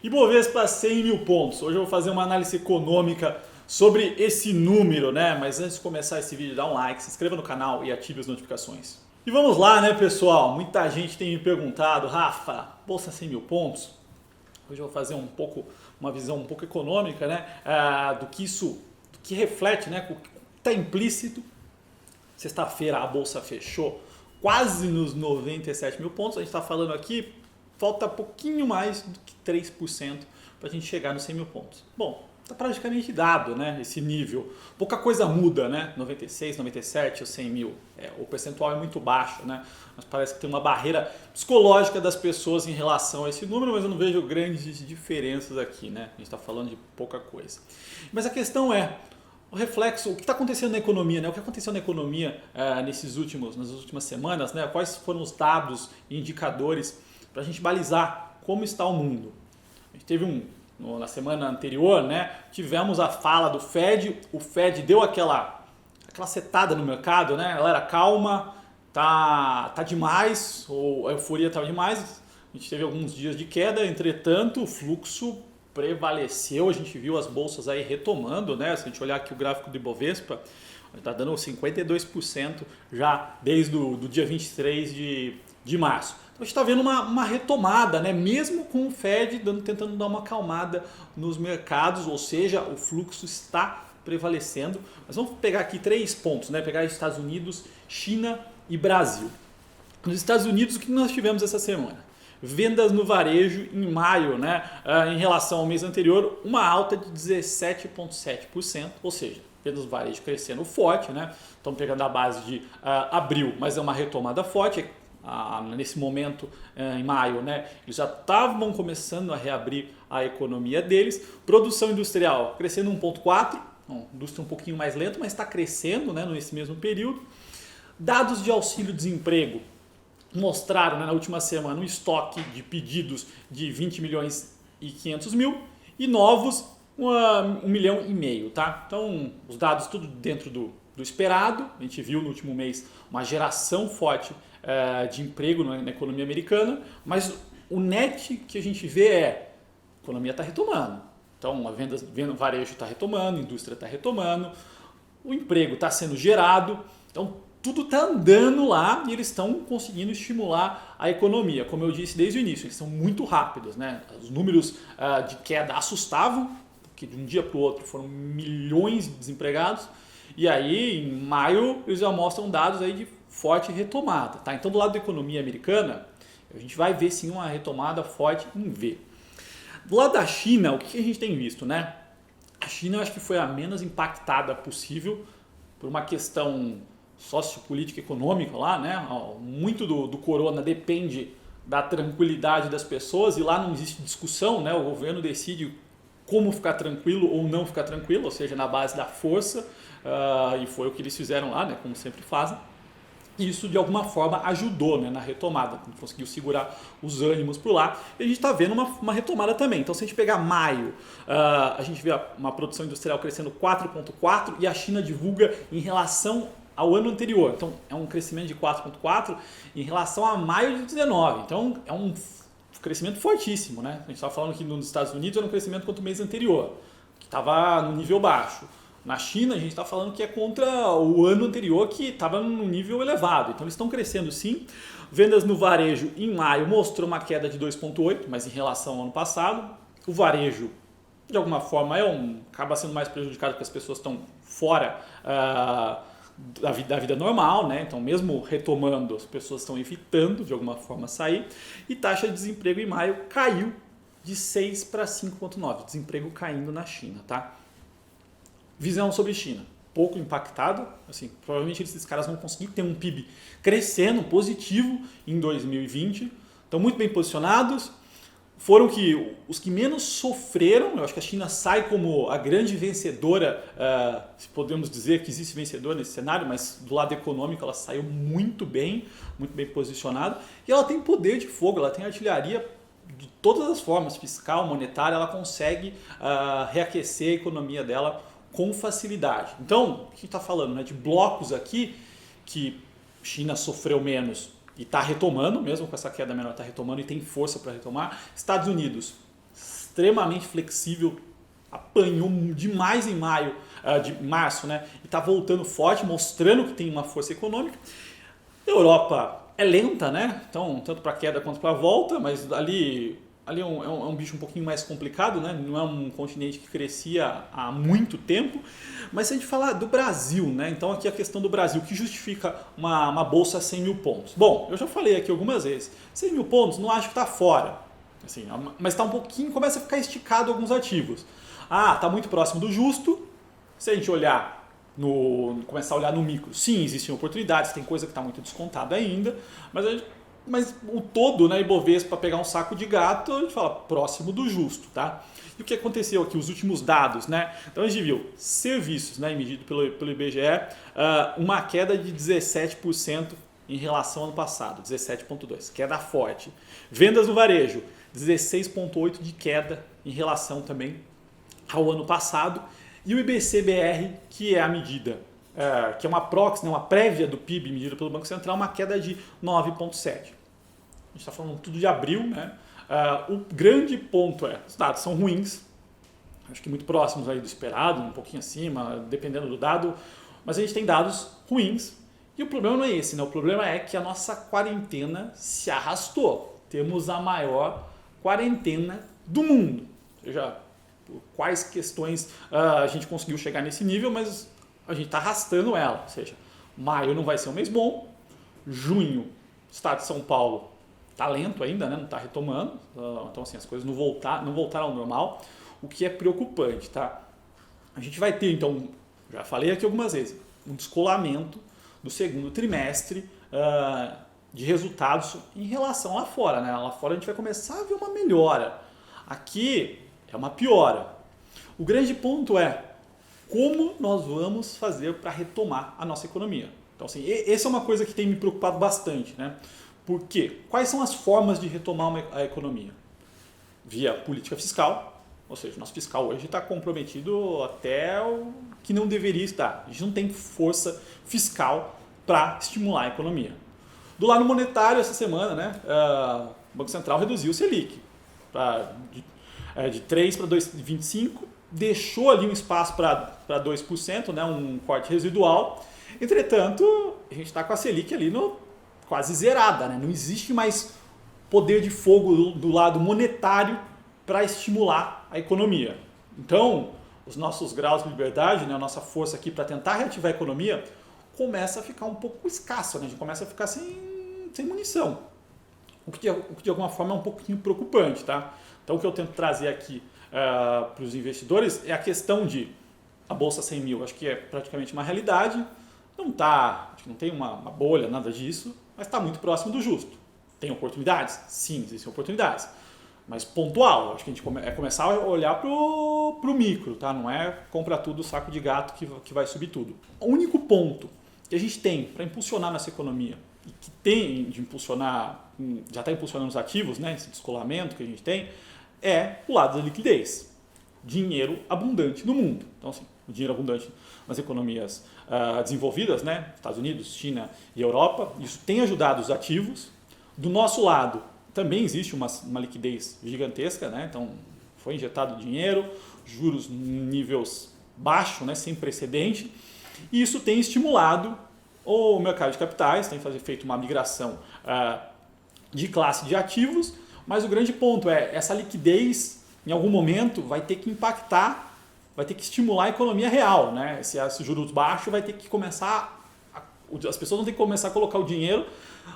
Ibovespa 100 mil pontos. Hoje eu vou fazer uma análise econômica sobre esse número, né? Mas antes de começar esse vídeo, dá um like, se inscreva no canal e ative as notificações. E vamos lá, né, pessoal? Muita gente tem me perguntado, Rafa, bolsa 100 mil pontos? Hoje eu vou fazer uma visão um pouco econômica, né? Do que reflete, né? O que está implícito. Sexta-feira a bolsa fechou quase nos 97 mil pontos. A gente está falando aqui, falta pouquinho mais do que 3% para a gente chegar nos 100 mil pontos. Bom, está praticamente dado, né, esse nível. Pouca coisa muda, né? 96, 97 ou 100 mil. O percentual é muito baixo, né? Mas parece que tem uma barreira psicológica das pessoas em relação a esse número, mas eu não vejo grandes diferenças aqui, né? A gente está falando de pouca coisa. Mas a questão é, o reflexo, o que está acontecendo na economia, né? O que aconteceu na economia nas últimas semanas, né? Quais foram os dados e indicadores para a gente balizar como está o mundo. A gente teve na semana anterior, né? Tivemos a fala do Fed, o Fed deu aquela setada no mercado, né? Ela era calma, tá demais, ou a euforia estava demais. A gente teve alguns dias de queda, entretanto, o fluxo prevaleceu, a gente viu as bolsas aí retomando, né? Se a gente olhar aqui o gráfico do Ibovespa, está dando 52% já desde o dia 23 de março. Então a gente está vendo uma retomada, né? Mesmo com o Fed tentando dar uma acalmada nos mercados, ou seja, o fluxo está prevalecendo. Mas vamos pegar aqui 3 pontos, né? Pegar Estados Unidos, China e Brasil. Nos Estados Unidos, o que nós tivemos essa semana? Vendas no varejo em maio, né, em relação ao mês anterior, uma alta de 17,7%, ou seja, vendas no varejo crescendo forte, né? Estamos pegando a base de abril, mas é uma retomada forte. Nesse momento, em maio, né, eles já estavam começando a reabrir a economia deles. Produção industrial crescendo 1,4%, indústria um pouquinho mais lenta, mas está crescendo, né, nesse mesmo período. Dados de auxílio-desemprego mostraram, né, na última semana um estoque de pedidos de 20 milhões e 500 mil e novos 1,5 milhão, tá? Então, os dados tudo dentro do esperado. A gente viu no último mês uma geração forte de emprego na economia americana, mas o net que a gente vê a economia está retomando. Então, o varejo está retomando, a indústria está retomando, o emprego está sendo gerado, então tudo está andando lá e eles estão conseguindo estimular a economia. Como eu disse desde o início, eles são muito rápidos, né? Os números de queda assustavam, porque de um dia para o outro foram milhões de desempregados, e aí em maio eles já mostram dados aí de forte retomada. Tá? Então do lado da economia americana, a gente vai ver sim uma retomada forte em V. Do lado da China, o que a gente tem visto, né? A China eu acho que foi a menos impactada possível por uma questão sociopolítica econômica lá, né? Muito do corona depende da tranquilidade das pessoas e lá não existe discussão, né? O governo decide como ficar tranquilo ou não ficar tranquilo, ou seja, na base da força, e foi o que eles fizeram lá, né? Como sempre fazem. E isso de alguma forma ajudou, né, na retomada, conseguiu segurar os ânimos por lá. E a gente está vendo uma retomada também. Então se a gente pegar maio, a gente vê uma produção industrial crescendo 4,4% e a China divulga em relação ao ano anterior. Então é um crescimento de 4,4% em relação a maio de 19. Então é um crescimento fortíssimo, né? A gente estava falando que nos Estados Unidos era um crescimento quanto o mês anterior, que estava no nível baixo. Na China, a gente está falando que é contra o ano anterior, que estava num nível elevado. Então, eles estão crescendo sim. Vendas no varejo em maio mostrou uma queda de 2,8%, mas em relação ao ano passado. O varejo, de alguma forma, acaba sendo mais prejudicado porque as pessoas estão fora da vida normal, né? Então, mesmo retomando, as pessoas estão evitando, de alguma forma, sair. E taxa de desemprego em maio caiu de 6 para 5,9%. Desemprego caindo na China, tá? Visão sobre China, pouco impactado, assim, provavelmente esses caras vão conseguir ter um PIB crescendo, positivo em 2020, estão muito bem posicionados, foram os que menos sofreram. Eu acho que a China sai como a grande vencedora, se podemos dizer que existe vencedor nesse cenário, mas do lado econômico ela saiu muito bem posicionada, e ela tem poder de fogo, ela tem artilharia de todas as formas, fiscal, monetária, ela consegue reaquecer a economia dela com facilidade. Então, o que a gente está falando, né, de blocos aqui que China sofreu menos e está retomando, mesmo com essa queda menor, está retomando e tem força para retomar. Estados Unidos extremamente flexível, apanhou demais em de março, né? E está voltando forte, mostrando que tem uma força econômica. A Europa é lenta, né? Então, tanto para queda quanto para volta, mas ali é um bicho um pouquinho mais complicado, né? Não é um continente que crescia há muito tempo. Mas se a gente falar do Brasil, né? Então aqui a questão do Brasil, que justifica uma bolsa a 100 mil pontos. Bom, eu já falei aqui algumas vezes, 100 mil pontos não acho que está fora, assim, mas está um pouquinho, começa a ficar esticado alguns ativos. Ah, está muito próximo do justo. Se a gente começar a olhar no micro, sim, existem oportunidades, tem coisa que está muito descontada ainda, mas o todo, né, Ibovespa, para pegar um saco de gato, a gente fala próximo do justo, tá? E o que aconteceu aqui, os últimos dados, né? Então a gente viu serviços, né, medido pelo IBGE, uma queda de 17% em relação ao ano passado, 17,2%, queda forte. Vendas no varejo, 16,8% de queda em relação também ao ano passado. E o IBC-BR, que é a medida, que é uma proxy, né, uma prévia do PIB medida pelo Banco Central, uma queda de 9,7%. A gente está falando tudo de abril, né? O grande ponto os dados são ruins, acho que muito próximos aí do esperado, um pouquinho acima, dependendo do dado, mas a gente tem dados ruins. E o problema não é esse, né? O problema é que a nossa quarentena se arrastou. Temos a maior quarentena do mundo. Ou seja, quais questões a gente conseguiu chegar nesse nível, mas a gente está arrastando ela. Ou seja, maio não vai ser um mês bom, junho, estado de São Paulo está lento ainda, né? Não está retomando, então assim, as coisas não voltaram ao normal, o que é preocupante. Tá? A gente vai ter, então, já falei aqui algumas vezes, um descolamento do segundo trimestre de resultados em relação lá fora. Né? Lá fora a gente vai começar a ver uma melhora. Aqui é uma piora. O grande ponto é como nós vamos fazer para retomar a nossa economia. Então, assim, essa é uma coisa que tem me preocupado bastante. Né? Por quê? Quais são as formas de retomar a economia? Via política fiscal, ou seja, o nosso fiscal hoje está comprometido até o que não deveria estar. A gente não tem força fiscal para estimular a economia. Do lado monetário, essa semana, né, o Banco Central reduziu o Selic de 3 para 2,25%, deixou ali um espaço para 2%, né, um corte residual. Entretanto, a gente está com a Selic ali quase zerada, né? Não existe mais poder de fogo do lado monetário para estimular a economia. Então, os nossos graus de liberdade, né, a nossa força aqui para tentar reativar a economia, começa a ficar um pouco escassa, né? A gente começa a ficar sem munição. O que de alguma forma é um pouquinho preocupante. Tá? Então, o que eu tento trazer aqui para os investidores é a questão de a Bolsa 100 mil, acho que é praticamente uma realidade, acho que não tem uma bolha, nada disso, mas está muito próximo do justo. Tem oportunidades? Sim, existem oportunidades. Mas pontual, acho que a gente começar a olhar para o micro, tá? Não é comprar tudo saco de gato que vai subir tudo. O único ponto que a gente tem para impulsionar nossa economia, e que tem de impulsionar, já está impulsionando os ativos, né? Esse descolamento que a gente tem, é o lado da liquidez. Dinheiro abundante no mundo. Então, assim, o dinheiro abundante nas economias desenvolvidas, né? Estados Unidos, China e Europa, isso tem ajudado os ativos. Do nosso lado, também existe uma liquidez gigantesca, né? Então foi injetado dinheiro, juros em níveis baixos, né? Sem precedente, e isso tem estimulado o mercado de capitais, tem feito uma migração de classe de ativos, mas o grande ponto é essa liquidez, em algum momento, vai ter que impactar, vai ter que estimular a economia real, né? Esse juros baixos vai ter que começar, as pessoas vão ter que começar a colocar o dinheiro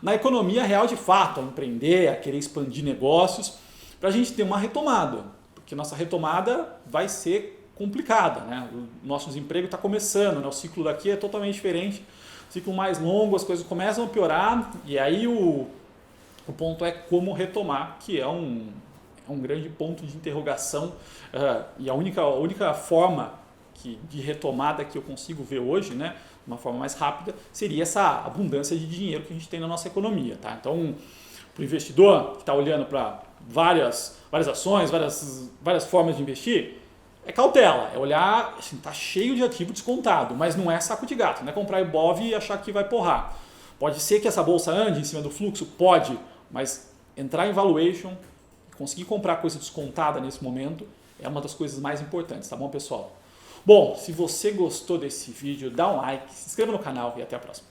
na economia real de fato, a empreender, a querer expandir negócios, para a gente ter uma retomada, porque nossa retomada vai ser complicada, né? O nosso desemprego está começando, né? O ciclo daqui é totalmente diferente, ciclo mais longo, as coisas começam a piorar, e aí o ponto é como retomar, que é um grande ponto de interrogação, e a única forma de retomada que eu consigo ver hoje, né, de uma forma mais rápida, seria essa abundância de dinheiro que a gente tem na nossa economia. Tá? Então, para o investidor que está olhando para várias ações, várias formas de investir, é cautela, é olhar, assim, está cheio de ativo descontado, mas não é saco de gato, não é comprar Ibov e achar que vai porrar. Pode ser que essa bolsa ande em cima do fluxo? Pode, mas entrar em valuation Conseguir comprar coisa descontada nesse momento é uma das coisas mais importantes, tá bom, pessoal? Bom, se você gostou desse vídeo, dá um like, se inscreva no canal e até a próxima.